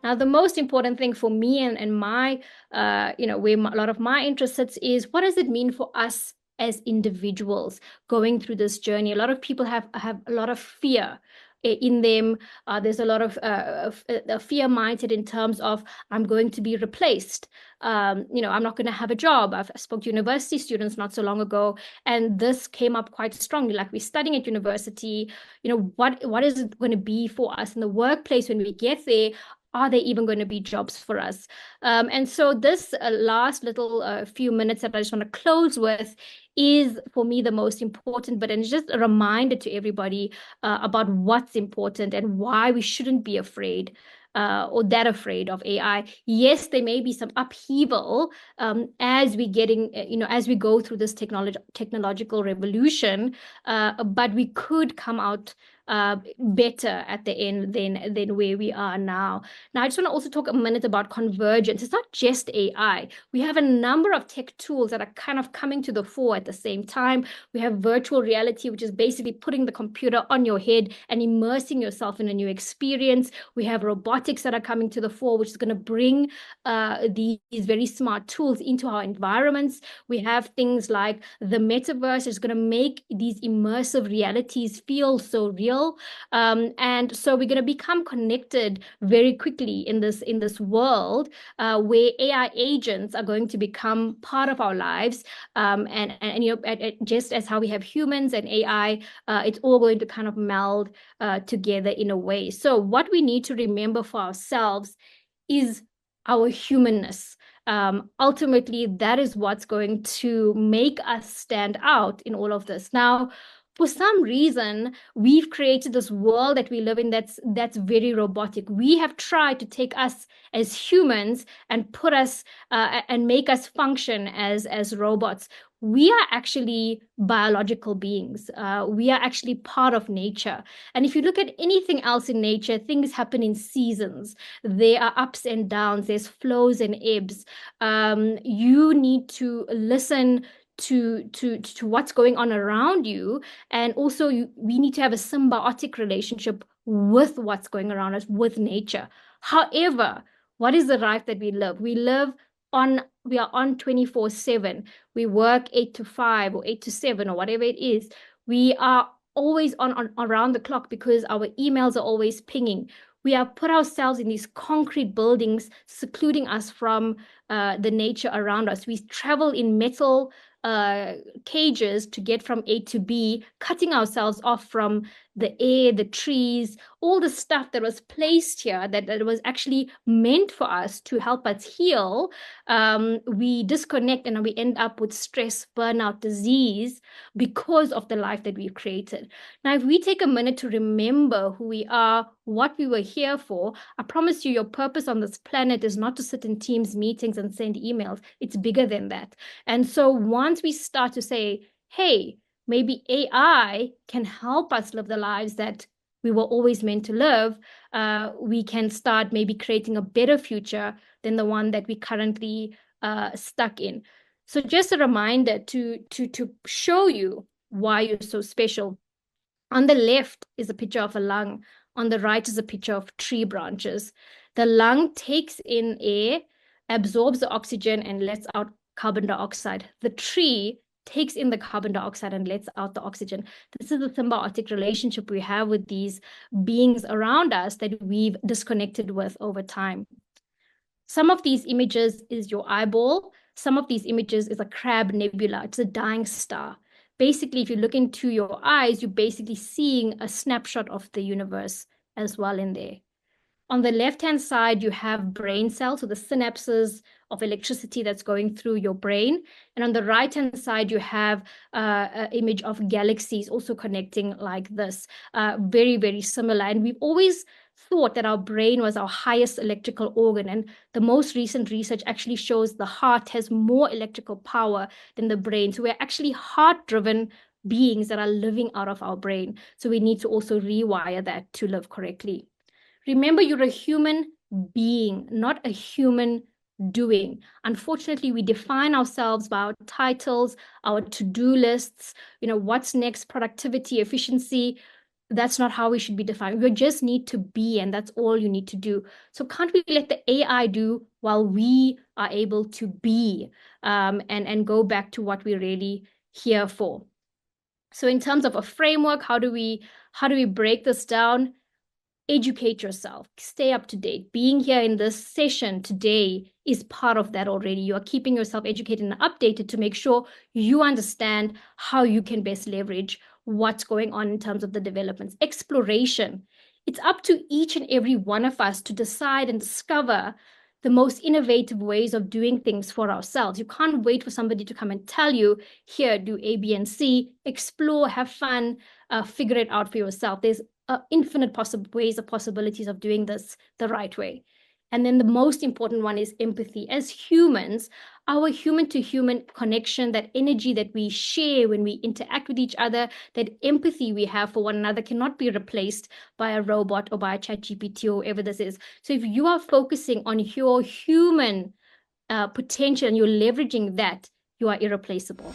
Now, the most important thing for me and my, where a lot of my interest sits is, what does it mean for us as individuals going through this journey? A lot of people have a lot of fear in them. There's a lot of a fear mindset in terms of, I'm going to be replaced. I'm not going to have a job. I spoke to university students not so long ago, and this came up quite strongly. Like, we're studying at university, what is it going to be for us in the workplace when we get there? Are there even going to be jobs for us? And so this last little few minutes that I just want to close with is, for me, the most important, but it's just a reminder to everybody about what's important and why we shouldn't be afraid or that afraid of AI. Yes, there may be some upheaval as as we go through this technological revolution, but we could come out better at the end than where we are now. Now, I just want to also talk a minute about convergence. It's not just AI. We have a number of tech tools that are kind of coming to the fore at the same time. We have virtual reality, which is basically putting the computer on your head and immersing yourself in a new experience. We have robotics that are coming to the fore, which is going to bring these very smart tools into our environments. We have things like the metaverse is going to make these immersive realities feel so real. And so we're going to become connected very quickly in this world where AI agents are going to become part of our lives. And just as how we have humans and AI, it's all going to kind of meld together in a way. So what we need to remember for ourselves is our humanness. Ultimately, that is what's going to make us stand out in all of this. Now, for some reason, we've created this world that we live in that's very robotic. We have tried to take us as humans and put us and make us function as robots. We are actually biological beings. We are actually part of nature. And if you look at anything else in nature, things happen in seasons. There are ups and downs. There's flows and ebbs. You need to listen to what's going on around you, and also we need to have a symbiotic relationship with what's going around us, with nature. However, what is the life that we live? We are on 24/7. We work 8 to 5 or 8 to 7 or whatever it is. We are always on around the clock because our emails are always pinging. We have put ourselves in these concrete buildings, secluding us from the nature around us. We travel in metal cages to get from A to B, cutting ourselves off from the air, the trees, all the stuff that was placed here that was actually meant for us to help us heal. We disconnect and we end up with stress, burnout, disease because of the life that we've created. Now, if we take a minute to remember who we are, what we were here for, I promise you, your purpose on this planet is not to sit in Teams meetings and send emails. It's bigger than that. And so once we start to say, hey, maybe AI can help us live the lives that we were always meant to live, we can start maybe creating a better future than the one that we currently stuck in. So just a reminder to show you why you're so special. On the left is a picture of a lung. On the right is a picture of tree branches. The lung takes in air, absorbs the oxygen, and lets out carbon dioxide. The tree takes in the carbon dioxide and lets out the oxygen. This is the symbiotic relationship we have with these beings around us that we've disconnected with over time. Some of these images is your eyeball. Some of these images is a Crab nebula. It's a dying star. Basically, if you look into your eyes, you're basically seeing a snapshot of the universe as well in there. On the left-hand side, you have brain cells, so the synapses of electricity that's going through your brain. And on the right-hand side, you have an image of galaxies also connecting like this. Very, very similar. And we've always thought that our brain was our highest electrical organ. And the most recent research actually shows the heart has more electrical power than the brain. So we're actually heart-driven beings that are living out of our brain. So we need to also rewire that to live correctly. Remember, you're a human being, not a human doing. Unfortunately, we define ourselves by our titles, our to-do lists, what's next, productivity, efficiency. that's not how we should be defined. We just need to be, and that's all you need to do. So can't we let the AI do while we are able to be, and go back to what we're really here for? So in terms of a framework, how do we break this down? Educate yourself, stay up to date. Being here in this session today is part of that already. You are keeping yourself educated and updated to make sure you understand how you can best leverage what's going on in terms of the developments. Exploration. It's up to each and every one of us to decide and discover the most innovative ways of doing things for ourselves. You can't wait for somebody to come and tell you, here, do A, B, and C, explore, have fun, figure it out for yourself. There's infinite ways of possibilities of doing this the right way. And then the most important one is empathy. As humans, our human-to-human connection, that energy that we share when we interact with each other, that empathy we have for one another cannot be replaced by a robot or by a ChatGPT or whatever this is. So if you are focusing on your human potential and you're leveraging that, you are irreplaceable.